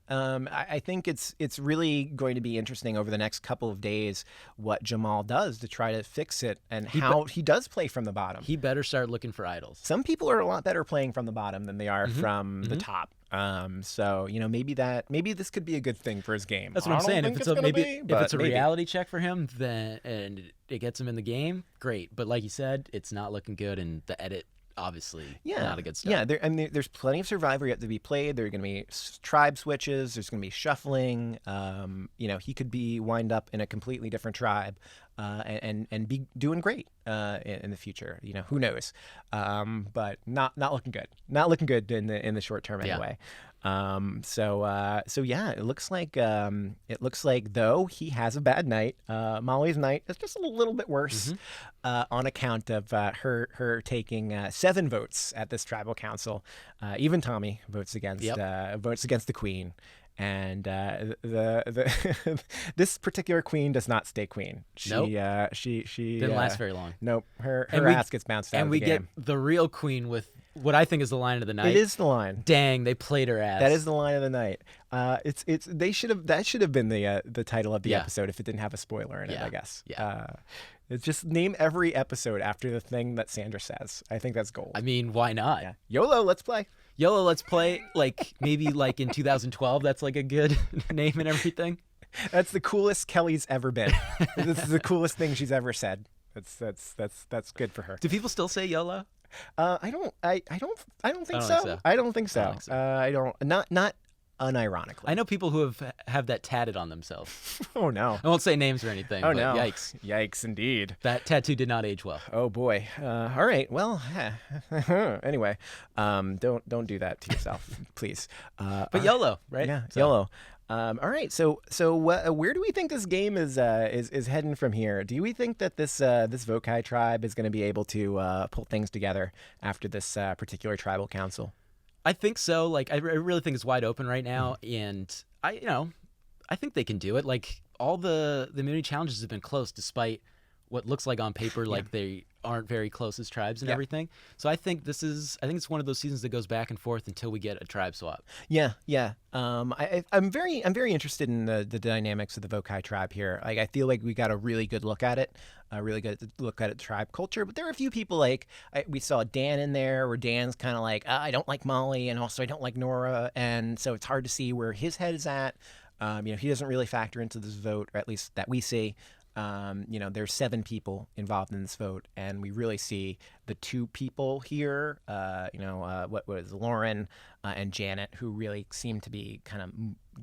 S1: I think it's really going to be interesting over the next couple of days what Jamal does to try to fix it and how he does play from the bottom.
S2: He better start looking for idols.
S1: Some people are a lot better playing from the bottom than they are from the top. So maybe this could be a good thing for his game.
S2: That's what I'm saying. If it's a
S1: maybe.
S2: reality check for him, then and it gets him in the game, great. But like you said, it's not looking good, and the edit. Obviously, not a good start.
S1: Yeah, there's plenty of Survivor yet to be played. There are going to be tribe switches. There's going to be shuffling. He could wind up in a completely different tribe, and be doing great in the future. Who knows? But not looking good. Not looking good in the short term anyway. It looks like though he has a bad night. Molly's night is just a little bit worse on account of her taking 7 votes at this tribal council. Even Tommy votes against the queen. And this particular queen does not stay queen. She
S2: didn't last very long.
S1: Nope, her ass gets bounced out of the game.
S2: And we get the real queen with what I think is the line of the night.
S1: It is the line.
S2: Dang, they played her ass.
S1: That is the line of the night. That should have been the title of the episode if it didn't have a spoiler in it. I guess. Yeah. It's just name every episode after the thing that Sandra says. I think that's gold.
S2: I mean, why not?
S1: Yeah. YOLO, let's play.
S2: YOLO, let's play. Like maybe like in 2012. That's like a good name and everything.
S1: That's the coolest Kelly's ever been. This is the coolest thing she's ever said. That's good for her.
S2: Do people still say YOLO?
S1: I don't think so. I don't think so. Not unironically.
S2: I know people who have that tatted on themselves.
S1: Oh no.
S2: I won't say names or anything.
S1: Oh
S2: but
S1: no.
S2: Yikes
S1: Indeed.
S2: That tattoo did not age well.
S1: Oh boy. All right. Well, anyway, don't do that to yourself, please.
S2: But YOLO, right?
S1: Yeah, YOLO. All right. So where do we think this game is heading from here? Do we think that this Vokai tribe is going to be able to pull things together after this particular tribal council?
S2: I think so. Like, I really think it's wide open right now, and I think they can do it. Like, all the immunity challenges have been close, despite what looks like on paper like they aren't very close as tribes and everything. So I think it's one of those seasons that goes back and forth until we get a tribe swap.
S1: Yeah. I'm very interested in the dynamics of the Vokai tribe here. Like, I feel like we got a really good look at it, tribe culture. But there are a few people we saw Dan in there, where Dan's kind of like, I don't like Molly, and also I don't like Noura, and so it's hard to see where his head is at. He doesn't really factor into this vote, or at least that we see. There's 7 people involved in this vote, and we really see the 2 people here, what was Lauren and Janet, who really seem to be kind of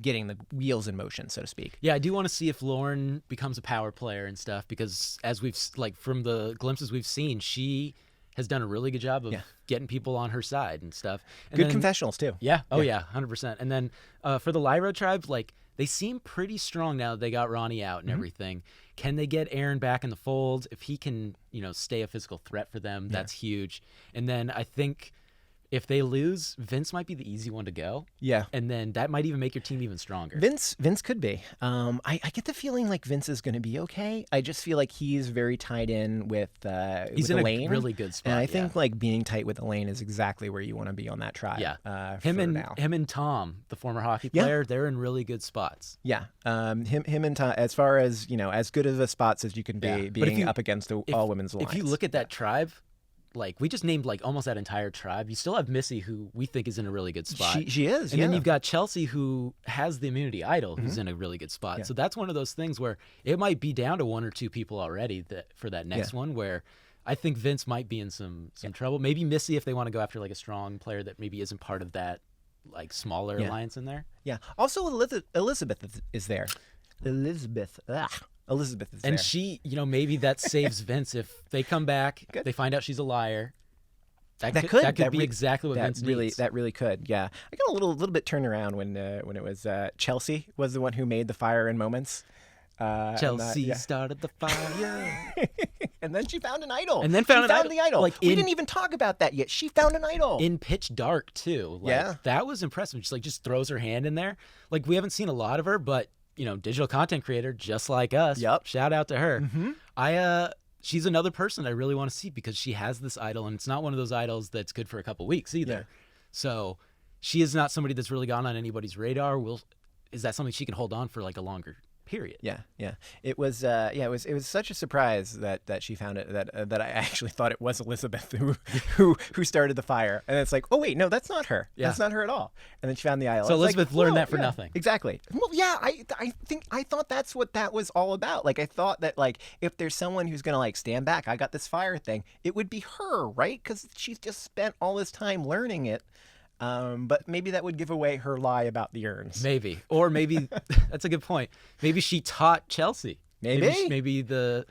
S1: getting the wheels in motion, so to speak.
S2: Yeah, I do want to see if Lauren becomes a power player and stuff, because as we've, from the glimpses we've seen, she has done a really good job of getting people on her side and stuff. And
S1: good confessionals, too.
S2: Yeah. Oh, yeah, 100%. And then for the Lairo tribe, they seem pretty strong now that they got Ronnie out and everything. Can they get Aaron back in the fold? If he can, stay a physical threat for them, that's huge. And then I think if they lose, Vince might be the easy one to go. Yeah. And then that might even make your team even stronger.
S1: Vince could be. I get the feeling like Vince is going to be okay. I just feel like he's very tied in with
S2: he's in
S1: Elaine.
S2: A really good spot.
S1: And I think being tight with Elaine is exactly where you want to be on that tribe.
S2: Yeah. Him and Tom, the former hockey player, they're in really good spots.
S1: Yeah. Him and Tom, as far as, as good of a spots as you can be, being up against all women's alliance.
S2: If you look at that tribe, we just named almost that entire tribe. You still have Missy, who we think is in a really good spot.
S1: She is,
S2: and then you've got Chelsea, who has the immunity idol, who's in a really good spot. Yeah. So that's one of those things where it might be down to 1 or 2 people already for that next one, where I think Vince might be in some trouble. Maybe Missy, if they want to go after a strong player that maybe isn't part of that smaller alliance in there.
S1: Yeah. Also, Elizabeth is there. Elizabeth is there.
S2: And she, maybe that saves Vince if they come back, they find out she's a liar. That could be exactly what Vince needs.
S1: That really could. Yeah, I got a little bit turned around when it was Chelsea was the one who made the fire in moments.
S2: Chelsea started the fire.
S1: And then she found an idol.
S2: And then found
S1: the idol.
S2: Like
S1: we didn't even talk about that yet. She found an idol.
S2: In pitch dark, too. Like,
S1: yeah. That
S2: was impressive. Just throws her hand in there. Like, we haven't seen a lot of her, but, digital content creator just like us.
S1: Yep.
S2: Shout out to her.
S1: Mm-hmm.
S2: She's another person I really want to see because she has this idol, and it's not one of those idols that's good for a couple weeks either.
S1: Yeah.
S2: So she is not somebody that's really gone on anybody's radar. Is that something she can hold on for like a longer period?
S1: Yeah. It was it was such a surprise that she found it that I actually thought it was Elizabeth who started the fire, and it's like, oh wait, no, that's not her. Yeah. That's not her at all. And then she found the idol.
S2: So Elizabeth learned that for nothing.
S1: Exactly. Well, yeah, I thought that's what that was all about. Like I thought that like if there's someone who's gonna like stand back, I got this fire thing, it would be her, right? Because she's just spent all this time learning it. But maybe that would give away her lie about the urns.
S2: Maybe. Or maybe, that's a good point. Maybe she taught Chelsea. Maybe the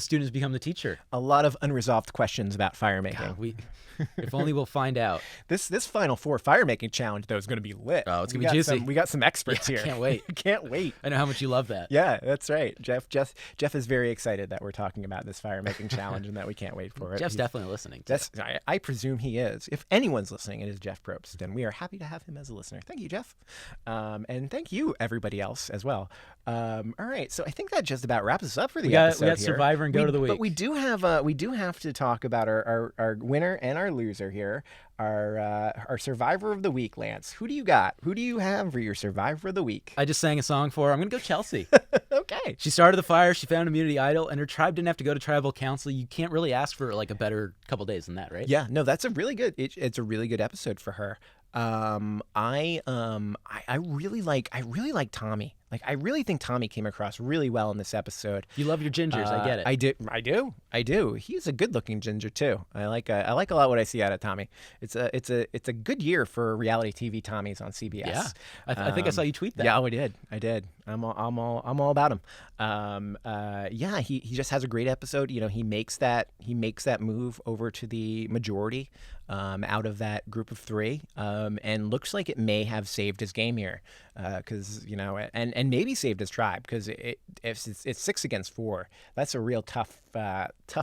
S2: students become the teacher.
S1: A lot of unresolved questions about fire making.
S2: God, if only we'll find out.
S1: This Final Four fire making challenge, though, is going to be lit.
S2: Oh, it's going to be juicy.
S1: We got some experts here.
S2: Can't wait.
S1: Can't wait.
S2: I know how much you love that.
S1: Yeah, that's right. Jeff is very excited that we're talking about this fire making challenge and that we can't wait for it.
S2: Jeff's definitely listening.
S1: I presume he is. If anyone's listening, it is Jeff Probst, and we are happy to have him as a listener. Thank you, Jeff. And thank you, everybody else, as well. All right, so I think that just about wraps us up for the episode.
S2: We got Survivor and Go to the Week.
S1: But we do have to talk about our winner and our loser here. Our Survivor of the Week, Lance. Who do you got? Who do you have for your Survivor of the Week?
S2: I just sang a song for her. I'm going to go Chelsea.
S1: Okay.
S2: She started the fire. She found Immunity Idol, and her tribe didn't have to go to tribal council. You can't really ask for like a better couple days than that, right?
S1: Yeah. No, that's a really good. It's a really good episode for her. I really like Tommy. Like, I really think Tommy came across really well in this episode.
S2: You love your gingers. I get it.
S1: I do. He's a good-looking ginger too. I like a lot what I see out of Tommy. It's a good year for reality TV Tommies on CBS.
S2: Yeah, I think I saw you tweet that.
S1: Yeah, I did. I'm all about him. Yeah, he just has a great episode. He makes that move over to the majority out of that group of three, and looks like it may have saved his game here, because and maybe saved his tribe, because it's 6 against 4. That's a real tough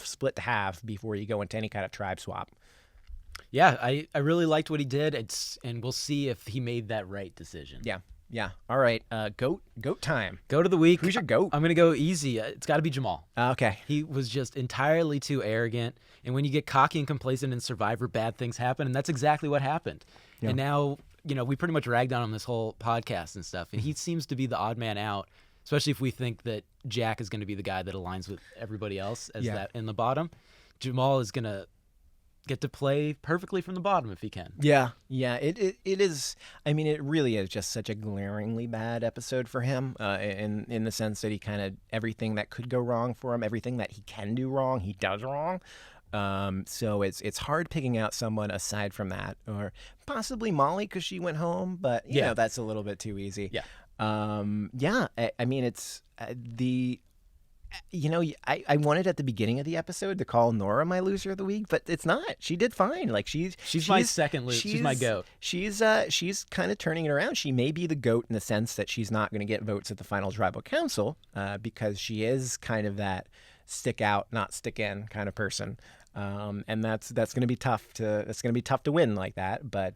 S1: split to have before you go into any kind of tribe swap.
S2: Yeah, I really liked what he did. And we'll see if he made that right decision.
S1: Yeah. All right. Goat time.
S2: Go to the week.
S1: Who's your goat?
S2: I'm going to go easy. It's got to be Jamal.
S1: Okay.
S2: He was just entirely too arrogant. And when you get cocky and complacent in Survivor, bad things happen. And that's exactly what happened. Yeah. And now, we pretty much ragged on him this whole podcast and stuff. And he seems to be the odd man out, especially if we think that Jack is going to be the guy that aligns with everybody else as that in the bottom. Jamal is going to get to play perfectly from the bottom if he can.
S1: Yeah. It is. I mean, it really is just such a glaringly bad episode for him, in the sense that he kind of everything that could go wrong for him, everything that he can do wrong, he does wrong. So it's hard picking out someone aside from that, or possibly Molly because she went home, but you know that's a little bit too easy.
S2: Yeah.
S1: I mean, it's the. I wanted at the beginning of the episode to call Noura my loser of the week, but it's not. She did fine. Like she's
S2: my second loser. She's my goat.
S1: She's kind of turning it around. She may be the goat in the sense that she's not going to get votes at the final tribal council, because she is kind of that stick out, not stick in kind of person. And that's going to be tough to win like that. But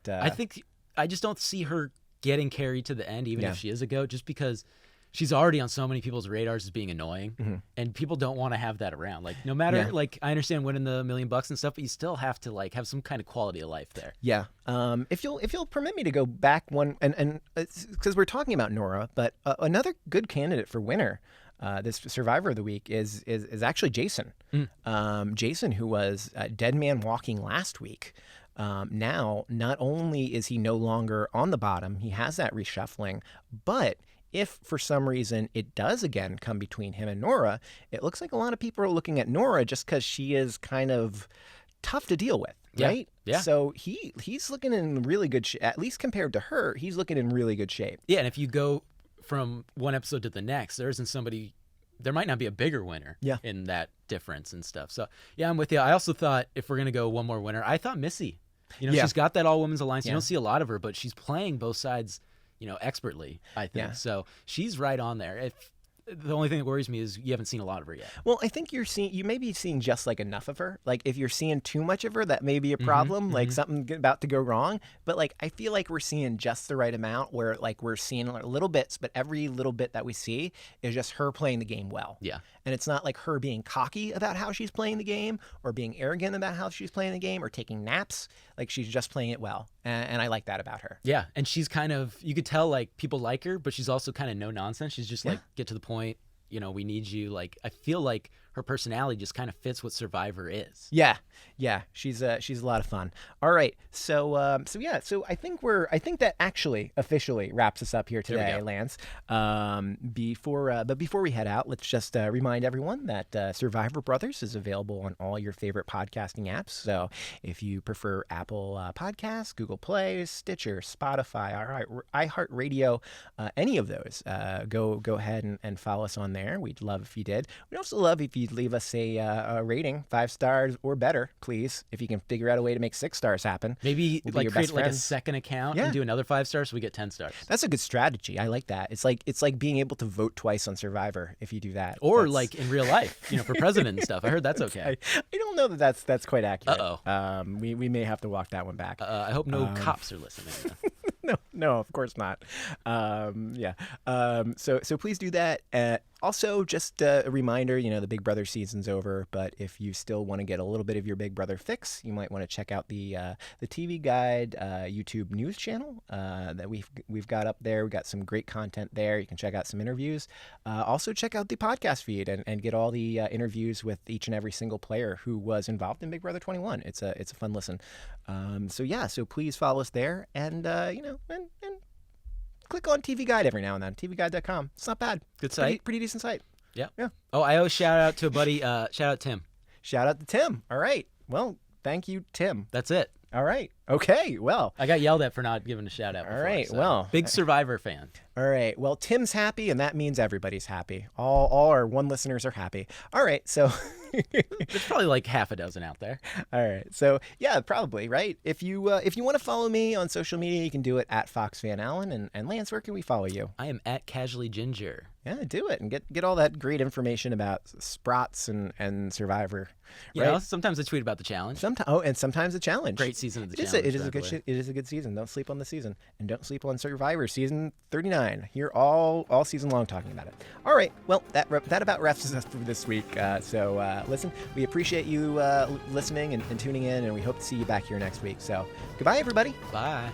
S2: I just don't see her getting carried to the end, even if she is a goat, just because she's already on so many people's radars as being annoying, and people don't want to have that around. Like, no matter, like, I understand winning the $1 million and stuff, but you still have to like have some kind of quality of life there.
S1: Yeah. If you'll permit me to go back one, and because we're talking about Noura, but another good candidate for winner, this Survivor of the Week is actually Jason. Jason, who was Dead Man Walking last week. Now, not only is he no longer on the bottom, he has that reshuffling, but if for some reason it does again come between him and Noura, it looks like a lot of people are looking at Noura just because she is kind of tough to deal with, right?
S2: Yeah.
S1: So he's looking in really good shape, at least compared to her. He's looking in really good shape.
S2: Yeah, and if you go from one episode to the next, there isn't somebody there might not be a bigger winner
S1: Yeah.
S2: in that difference and stuff. So, yeah, I'm with you. I also thought if we're going to go one more winner, I thought Missy.
S1: Yeah.
S2: She's got that all-women's alliance. You
S1: Yeah.
S2: don't see a lot of her, but she's playing both sides, expertly, I think.
S1: Yeah.
S2: So she's right on there. The only thing that worries me is you haven't seen a lot of her yet.
S1: Well, I think you may be seeing just like enough of her. Like if you're seeing too much of her, that may be a problem. Like something about to go wrong. But like I feel like we're seeing just the right amount where like we're seeing little bits, but every little bit that we see is just her playing the game well.
S2: Yeah.
S1: And it's not like her being cocky about how she's playing the game or being arrogant about how she's playing the game or taking naps. Like she's just playing it well. And I like that about her.
S2: Yeah. And she's kind of, you could tell like people like her, but she's also kind of no nonsense. She's just like, get to the point. We need you. Like, I feel like her personality just kind of fits what Survivor is.
S1: Yeah, she's a lot of fun. All right, so I think that actually officially wraps us up here today, Lance. Before we head out, let's just remind everyone that Survivor Brothers is available on all your favorite podcasting apps. So if you prefer Apple Podcasts, Google Play, Stitcher, Spotify, iHeartRadio, any of those, go ahead and follow us on there. We'd love if you did. We'd also love if you'd leave us a rating, 5 stars or better, please. If you can figure out a way to make 6 stars happen.
S2: Maybe
S1: we'll
S2: like create like a second account and do another 5 stars so we get 10 stars.
S1: That's a good strategy. I like that. It's like being able to vote twice on Survivor if you do that.
S2: Or like in real life, for president and stuff. I heard that's okay.
S1: I don't know that that's quite accurate.
S2: Uh-oh.
S1: We may have to walk that one back.
S2: I hope no cops are listening.
S1: No, of course not. So please do that. Also, just a reminder, the Big Brother season's over, but if you still want to get a little bit of your Big Brother fix, you might want to check out the TV Guide YouTube news channel that we've got up there. We've got some great content there. You can check out some interviews. Also, check out the podcast feed and get all the interviews with each and every single player who was involved in Big Brother 21. It's a fun listen. So please follow us there and click on TV Guide every now and then. TVGuide.com. It's not bad.
S2: Good site.
S1: Pretty decent site.
S2: Yeah. Oh, I owe a shout out to a buddy. Shout out Tim.
S1: Shout out to Tim. All right. Well, thank you, Tim.
S2: That's it.
S1: All right. Okay. Well,
S2: I got yelled at for not giving a shout out.
S1: All right.
S2: So.
S1: Well,
S2: big Survivor fan.
S1: All right. Well, Tim's happy, and that means everybody's happy. All our one listeners are happy. All right. So
S2: there's probably like half a dozen out there.
S1: All right. So yeah, probably right. If you want to follow me on social media, you can do it at Fox Van Allen. And Lance, where can we follow you?
S2: I am at Casually Ginger.
S1: Yeah, do it and get all that great information about Sprots and Survivor.
S2: Yeah, right? Sometimes I tweet about the challenge.
S1: And sometimes the challenge.
S2: Great season of the challenge.
S1: It is a good season. Don't sleep on the season, and don't sleep on Survivor season 39. Here all season long talking about it. All right. Well, that about wraps us up for this week. So listen, we appreciate you listening and tuning in, and we hope to see you back here next week. So goodbye, everybody.
S2: Bye.